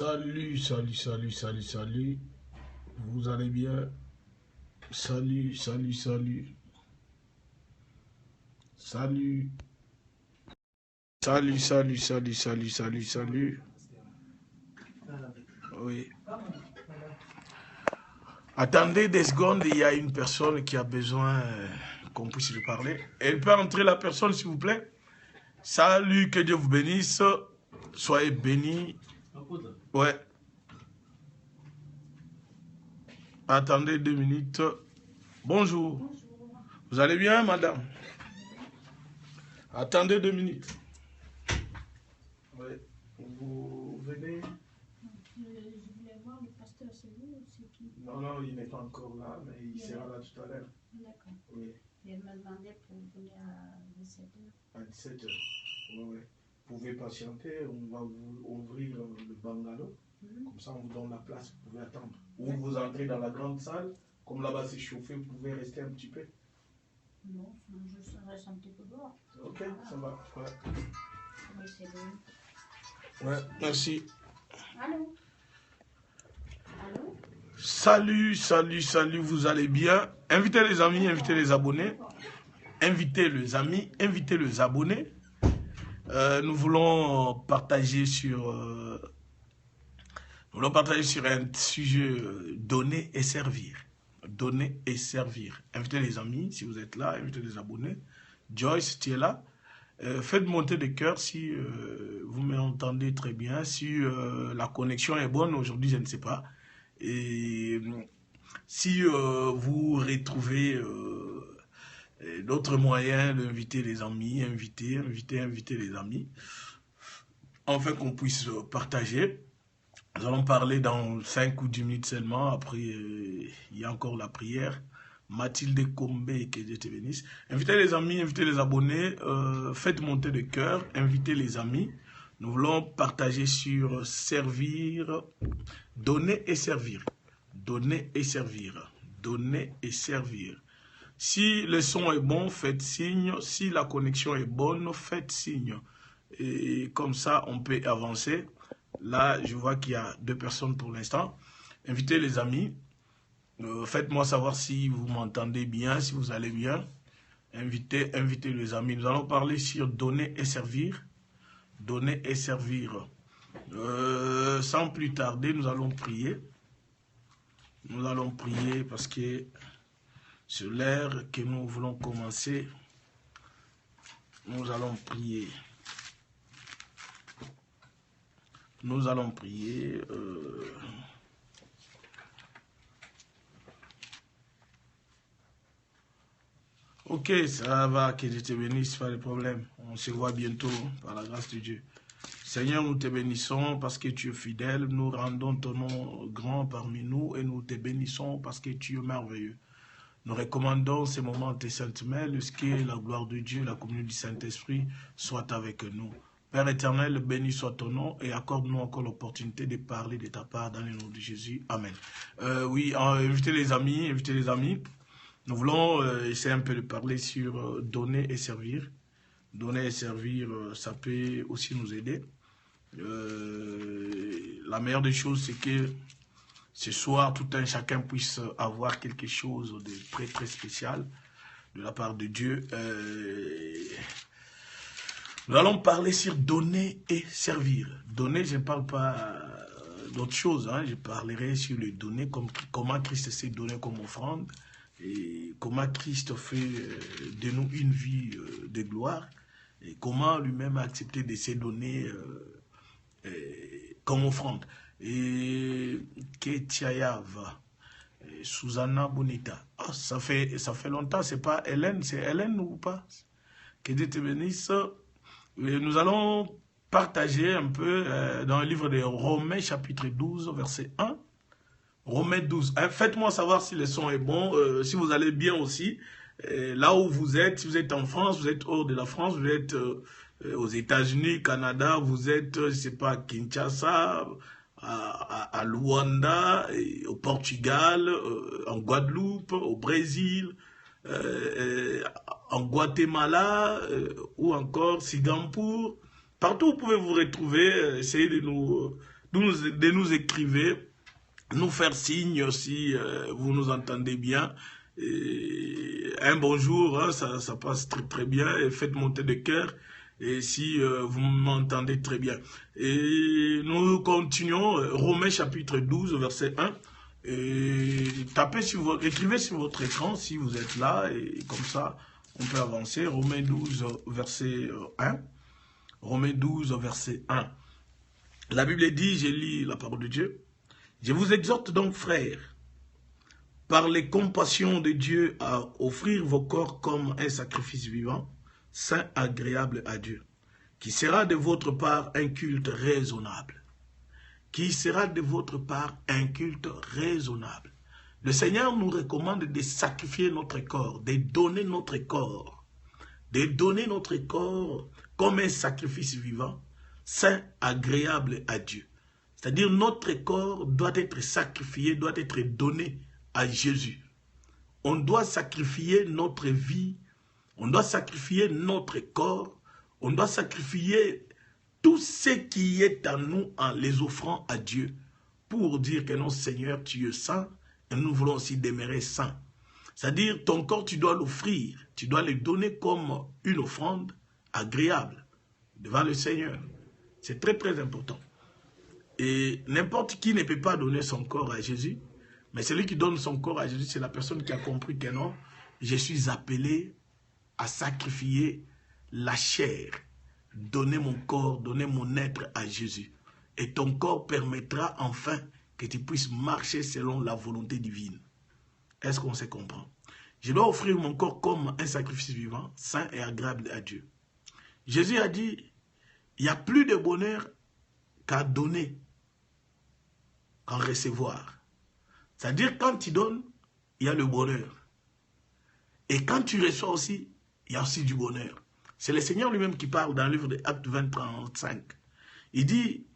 Salut, salut, salut, salut, salut. Vous allez bien? Salut, salut, salut. Salut. Salut, salut, salut, salut, salut, salut. Oui. Attendez des secondes, il y a une personne qui a besoin qu'on puisse lui parler. Elle peut entrer la personne, s'il vous plaît? Salut, que Dieu vous bénisse. Soyez bénis. Ouais. Attendez 2 minutes. Bonjour. Vous allez bien, madame? Attendez 2 minutes. Oui. Vous venez? Je voulais voir le pasteur, c'est vous ou c'est qui? Non, non, il n'est pas encore là, mais il sera là tout à l'heure. D'accord. Oui. Et elle m'a demandé pour venir à 17h. À 17h. Oui, oui. Vous pouvez patienter, on va vous ouvrir le bungalow. Comme ça, on vous donne la place, vous pouvez attendre. Ou vous entrez dans la grande salle, comme là-bas c'est chauffé, vous pouvez rester un petit peu. Non, je reste un petit peu dehors. Ok, ça va. Ouais. Oui, c'est bon. Ouais, merci. Allô? Allô? Salut, salut, salut, vous allez bien? Invitez les amis, invitez les abonnés. Invitez les amis, invitez les abonnés. Nous voulons partager sur un sujet donner et servir. Donner et servir. Invitez les amis, si vous êtes là, invitez les abonnés. Joyce, tu es là. Faites monter des cœurs si vous m'entendez très bien. Si la connexion est bonne, aujourd'hui, je ne sais pas. Et si vous retrouvez d'autres moyens d'inviter les amis, inviter les amis, afin qu'on puisse partager. Nous allons parler dans 5 ou 10 minutes seulement. Après, il y a encore la prière. Mathilde Combé, que Dieu te bénisse. Invitez les amis, invitez les abonnés. Faites monter le cœur. Invitez les amis. Nous voulons partager sur servir, donner et servir. Donner et servir. Donner et servir. Si le son est bon, faites signe. Si la connexion est bonne, faites signe. Et comme ça, on peut avancer. Là, je vois qu'il y a 2 personnes pour l'instant. Invitez les amis. Faites-moi savoir si vous m'entendez bien, si vous allez bien. Invitez les amis. Nous allons parler sur donner et servir. Donner et servir. Sans plus tarder, nous allons prier. Nous allons prier parce que c'est l'heure que nous voulons commencer. Nous allons prier. Nous allons prier. Ok, ça va, que Dieu te bénisse, pas de problème. On se voit bientôt, par la grâce de Dieu. Seigneur, nous te bénissons parce que tu es fidèle. Nous rendons ton nom grand parmi nous et nous te bénissons parce que tu es merveilleux. Nous recommandons ces moments à tes saintes mains, que la gloire de Dieu, la communion du Saint-Esprit soit avec nous. Père éternel, béni soit ton nom et accorde-nous encore l'opportunité de parler de ta part dans le nom de Jésus. Amen. Oui, invitez les amis, invitez les amis. Nous voulons essayer un peu de parler sur donner et servir. Donner et servir, ça peut aussi nous aider. La meilleure des choses, c'est que ce soir, tout un chacun puisse avoir quelque chose de très très spécial de la part de Dieu. Nous allons parler sur donner et servir. Donner, je ne parle pas d'autre chose. Hein. Je parlerai sur le donner, comment Christ s'est donné comme offrande. Et comment Christ fait de nous une vie de gloire. Et comment lui-même a accepté de se donner comme offrande. Et Ketiayav, Susanna Bonita. Oh, ça fait longtemps, c'est pas Hélène, c'est Hélène ou pas? Que Dieu te bénisse. Nous allons partager un peu dans le livre de Romains, chapitre 12, verset 1. Romains 12. Faites-moi savoir si le son est bon, si vous allez bien aussi. Là où vous êtes, si vous êtes en France, vous êtes hors de la France, vous êtes aux États-Unis, Canada, vous êtes, je ne sais pas, à Kinshasa, à Luanda, au Portugal, en Guadeloupe, au Brésil, en Guatemala, ou encore Singapour. Partout où vous pouvez vous retrouver, essayez de de nous écrire, nous faire signe si vous nous entendez bien. Et un bonjour, hein, ça passe très très bien. Et faites monter de cœur. Et si vous m'entendez très bien. Et nous continuons, Romains chapitre 12, verset 1. Et écrivez sur votre écran si vous êtes là. Et comme ça, on peut avancer. Romains 12, verset 1. Romains 12, verset 1. La Bible dit, je lis la parole de Dieu. Je vous exhorte donc, frères, par les compassions de Dieu, à offrir vos corps comme un sacrifice vivant, saint, agréable à Dieu, qui sera de votre part un culte raisonnable. Qui sera de votre part un culte raisonnable. Le Seigneur nous recommande de sacrifier notre corps, de donner notre corps comme un sacrifice vivant, saint, agréable à Dieu. C'est-à-dire notre corps doit être sacrifié, doit être donné à Jésus. On doit sacrifier notre vie, on doit sacrifier notre corps, on doit sacrifier tout ce qui est en nous en les offrant à Dieu pour dire que non, Seigneur, tu es saint et nous voulons aussi demeurer saints. C'est-à-dire ton corps, tu dois l'offrir, tu dois le donner comme une offrande agréable devant le Seigneur. C'est très très important. Et n'importe qui ne peut pas donner son corps à Jésus, mais celui qui donne son corps à Jésus, c'est la personne qui a compris que non, je suis appelé à sacrifier la chair, donner mon corps, donner mon être à Jésus. Et ton corps permettra enfin que tu puisses marcher selon la volonté divine. Est-ce qu'on se comprend? Je dois offrir mon corps comme un sacrifice vivant, saint et agréable à Dieu. Jésus a dit, il n'y a plus de bonheur qu'à donner, qu'en recevoir. C'est-à-dire, quand tu donnes, il y a le bonheur. Et quand tu reçois aussi, il y a aussi du bonheur. C'est le Seigneur lui-même qui parle dans le livre des Actes 20, 35. Il dit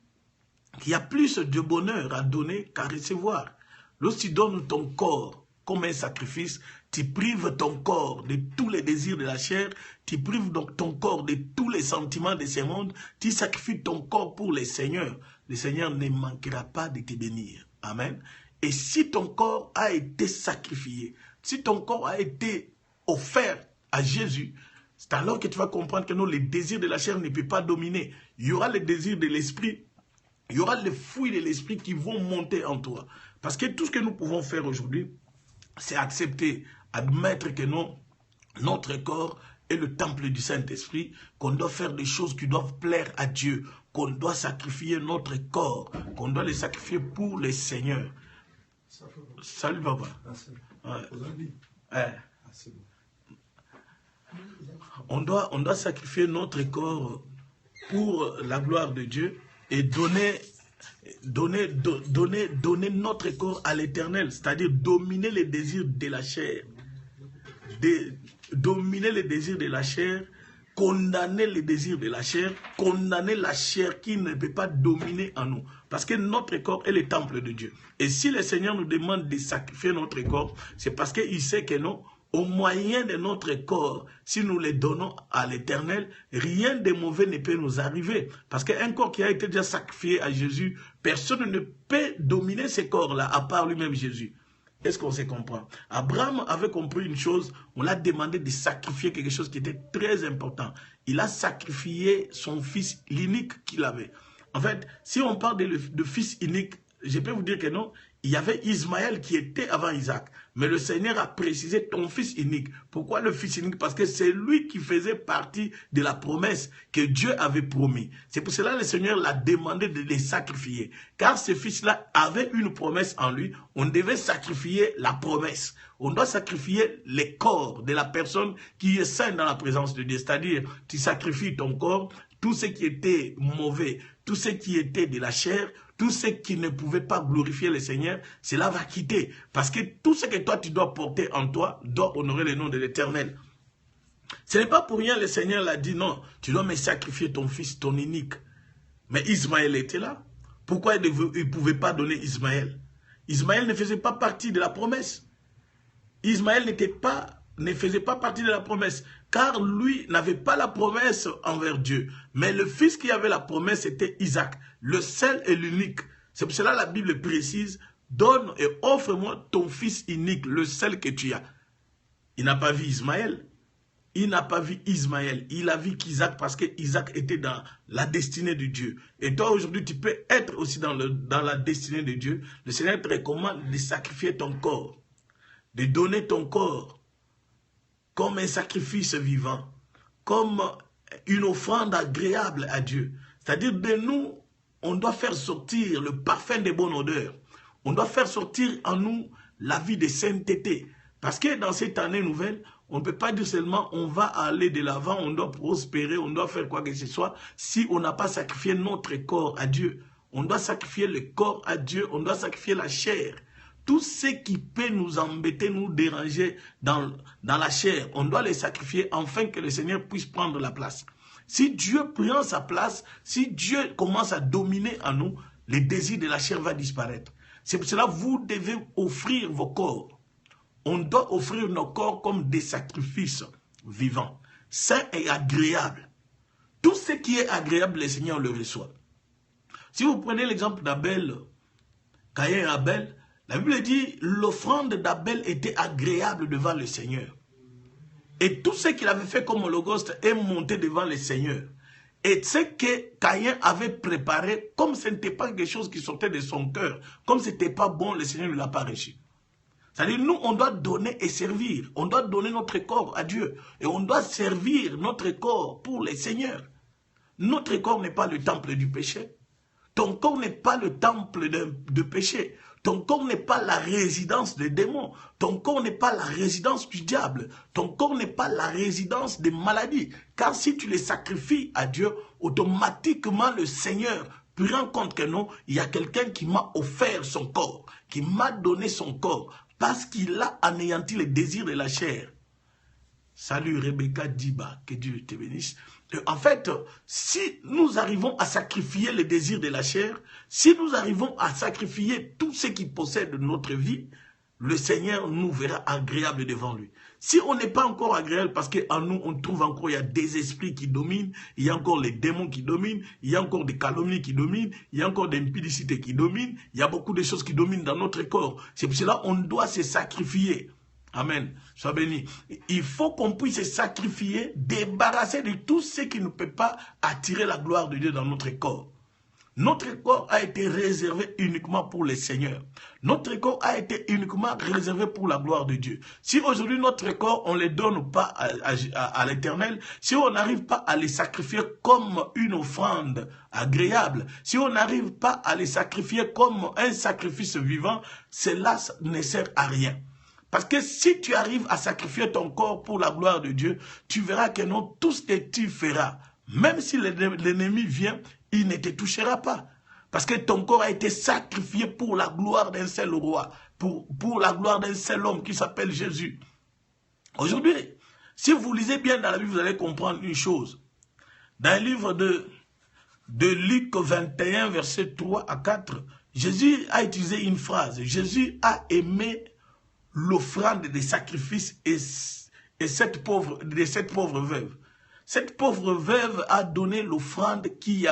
qu'il y a plus de bonheur à donner qu'à recevoir. Lorsque tu donnes ton corps comme un sacrifice, tu prives ton corps de tous les désirs de la chair, tu prives donc ton corps de tous les sentiments de ce monde, tu sacrifies ton corps pour le Seigneur ne manquera pas de te bénir. Amen. Et si ton corps a été sacrifié, si ton corps a été offert à Jésus, c'est alors que tu vas comprendre que non, les désirs de la chair ne peuvent pas dominer. Il y aura les désirs de l'esprit, il y aura les fruits de l'esprit qui vont monter en toi. Parce que tout ce que nous pouvons faire aujourd'hui, c'est accepter, admettre que non, notre corps est le temple du Saint-Esprit, qu'on doit faire des choses qui doivent plaire à Dieu, qu'on doit sacrifier notre corps, qu'on doit les sacrifier pour le Seigneur. Salut papa. Ouais. On doit sacrifier notre corps pour la gloire de Dieu et donner notre corps à l'Éternel, c'est-à-dire dominer les désirs de la chair, dominer les désirs de la chair, condamner les désirs de la chair, condamner la chair qui ne peut pas dominer en nous. Parce que notre corps est le temple de Dieu. Et si le Seigneur nous demande de sacrifier notre corps, c'est parce qu'il sait que non, au moyen de notre corps, si nous les donnons à l'Éternel, rien de mauvais ne peut nous arriver. Parce qu'un corps qui a été déjà sacrifié à Jésus, personne ne peut dominer ce corps-là, à part lui-même Jésus. Est-ce qu'on se comprend? Abraham avait compris une chose, on l'a demandé de sacrifier quelque chose qui était très important. Il a sacrifié son fils, l'unique qu'il avait. En fait, si on parle de fils unique, je peux vous dire que non, il y avait Ismaël qui était avant Isaac. Mais le Seigneur a précisé ton fils unique. Pourquoi le fils unique? Parce que c'est lui qui faisait partie de la promesse que Dieu avait promis. C'est pour cela que le Seigneur l'a demandé de les sacrifier. Car ce fils-là avait une promesse en lui. On devait sacrifier la promesse. On doit sacrifier le corps de la personne qui est sainte dans la présence de Dieu. C'est-à-dire, tu sacrifies ton corps, tout ce qui était mauvais, tout ce qui était de la chair, tout ce qui ne pouvait pas glorifier le Seigneur, cela va quitter. Parce que tout ce que toi, tu dois porter en toi, doit honorer le nom de l'Éternel. Ce n'est pas pour rien le Seigneur l'a dit, non, tu dois me sacrifier ton fils, ton unique. Mais Ismaël était là. Pourquoi il ne pouvait pas donner Ismaël? Ismaël ne faisait pas partie de la promesse. Ismaël ne faisait pas partie de la promesse, car lui n'avait pas la promesse envers Dieu. Mais le fils qui avait la promesse était Isaac, le seul et l'unique. C'est pour cela que la Bible précise, donne et offre-moi ton fils unique, le seul que tu as. Il n'a pas vu Ismaël. Il n'a pas vu Ismaël. Il a vu qu'Isaac, parce qu'Isaac était dans la destinée de Dieu. Et toi, aujourd'hui, tu peux être aussi dans la destinée de Dieu. Le Seigneur te recommande de sacrifier ton corps, de donner ton corps comme un sacrifice vivant, comme une offrande agréable à Dieu. C'est-à-dire, de nous, on doit faire sortir le parfum de bonne odeur. On doit faire sortir en nous la vie de sainteté. Parce que dans cette année nouvelle, on ne peut pas dire seulement on va aller de l'avant, on doit prospérer, on doit faire quoi que ce soit, si on n'a pas sacrifié notre corps à Dieu. On doit sacrifier le corps à Dieu, on doit sacrifier la chair. Tout ce qui peut nous embêter, nous déranger dans la chair, on doit les sacrifier afin que le Seigneur puisse prendre la place. Si Dieu prend sa place, si Dieu commence à dominer en nous, les désirs de la chair vont disparaître. C'est pour cela que vous devez offrir vos corps. On doit offrir nos corps comme des sacrifices vivants, sains et agréables. Tout ce qui est agréable, le Seigneur le reçoit. Si vous prenez l'exemple d'Abel, Caïn et Abel, la Bible dit l'offrande d'Abel était agréable devant le Seigneur. Et tout ce qu'il avait fait comme holocauste est monté devant le Seigneur. Et ce que Caïn avait préparé, comme ce n'était pas quelque chose qui sortait de son cœur, comme ce n'était pas bon, le Seigneur ne l'a pas reçu. C'est-à-dire, nous, on doit donner et servir. On doit donner notre corps à Dieu. Et on doit servir notre corps pour le Seigneur. Notre corps n'est pas le temple du péché. Ton corps n'est pas le temple de péché. Ton corps n'est pas la résidence des démons. Ton corps n'est pas la résidence du diable. Ton corps n'est pas la résidence des maladies. Car si tu les sacrifies à Dieu, automatiquement le Seigneur prend compte que non, il y a quelqu'un qui m'a offert son corps, qui m'a donné son corps, parce qu'il a anéanti les désirs de la chair. Salut Rebecca Diba, que Dieu te bénisse. En fait, si nous arrivons à sacrifier les désirs de la chair, si nous arrivons à sacrifier tout ce qui possède notre vie, le Seigneur nous verra agréable devant lui. Si on n'est pas encore agréable, parce qu'en nous, on trouve encore, il y a des esprits qui dominent, il y a encore les démons qui dominent, il y a encore des calomnies qui dominent, il y a encore des impudicités qui dominent, il y a beaucoup de choses qui dominent dans notre corps. C'est pour cela qu'on doit se sacrifier. Amen. Sois béni. Il faut qu'on puisse se sacrifier, débarrasser de tout ce qui ne peut pas attirer la gloire de Dieu dans notre corps. Notre corps a été réservé uniquement pour le Seigneur. Notre corps a été uniquement réservé pour la gloire de Dieu. Si aujourd'hui notre corps, on ne les donne pas à l'Éternel, si on n'arrive pas à les sacrifier comme une offrande agréable, si on n'arrive pas à les sacrifier comme un sacrifice vivant, cela ne sert à rien. Parce que si tu arrives à sacrifier ton corps pour la gloire de Dieu, tu verras que non, tout ce que tu feras, même si l'ennemi vient, il ne te touchera pas. Parce que ton corps a été sacrifié pour la gloire d'un seul roi, pour la gloire d'un seul homme qui s'appelle Jésus. Aujourd'hui, si vous lisez bien dans la Bible, vous allez comprendre une chose. Dans le livre de Luc 21, versets 3 à 4, Jésus a utilisé une phrase. Jésus a aimé l'offrande des sacrifices de cette pauvre veuve. Cette pauvre veuve a donné l'offrande qui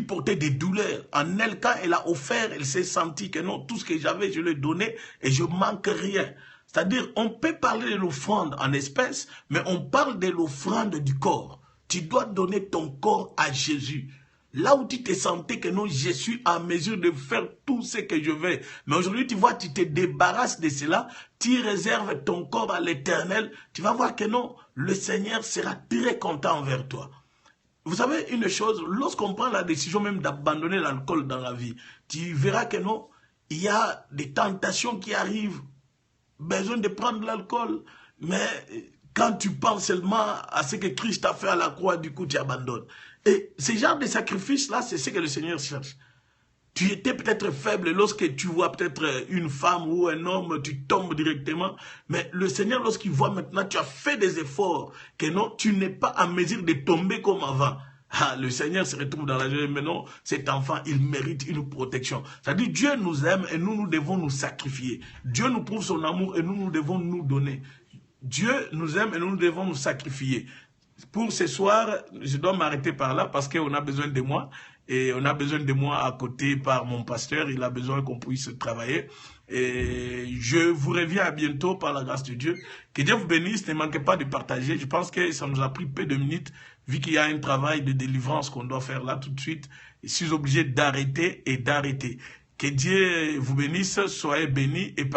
portait des douleurs. En elle, quand elle a offert, elle s'est sentie que non, tout ce que j'avais, je l'ai donné et je manque rien. C'est-à-dire, on peut parler de l'offrande en espèces, mais on parle de l'offrande du corps. Tu dois donner ton corps à Jésus. Là où tu te sentais que non, je suis en mesure de faire tout ce que je veux. Mais aujourd'hui, tu vois, tu te débarrasses de cela, tu réserves ton corps à l'Éternel. Tu vas voir que non, le Seigneur sera très content envers toi. Vous savez une chose, lorsqu'on prend la décision même d'abandonner l'alcool dans la vie, tu verras que non, il y a des tentations qui arrivent, besoin de prendre l'alcool, mais quand tu penses seulement à ce que Christ a fait à la croix, du coup tu abandonnes. Et ce genre de sacrifice-là, c'est ce que le Seigneur cherche. Tu étais peut-être faible lorsque tu vois peut-être une femme ou un homme, tu tombes directement. Mais le Seigneur, lorsqu'il voit maintenant, tu as fait des efforts, que non, tu n'es pas en mesure de tomber comme avant. Ah, le Seigneur se retrouve dans la joie, mais non, cet enfant, il mérite une protection. C'est-à-dire, Dieu nous aime et nous devons nous sacrifier. Dieu nous prouve son amour et nous devons nous donner. Dieu nous aime et nous devons nous sacrifier. Pour ce soir, je dois m'arrêter par là parce qu'on a besoin de moi. Et on a besoin de moi à côté par mon pasteur. Il a besoin qu'on puisse travailler. Et je vous reviens à bientôt par la grâce de Dieu. Que Dieu vous bénisse. Ne manquez pas de partager. Je pense que ça nous a pris peu de minutes vu qu'il y a un travail de délivrance qu'on doit faire là tout de suite. Je suis obligé d'arrêter et d'arrêter. Que Dieu vous bénisse. Soyez bénis et partagez.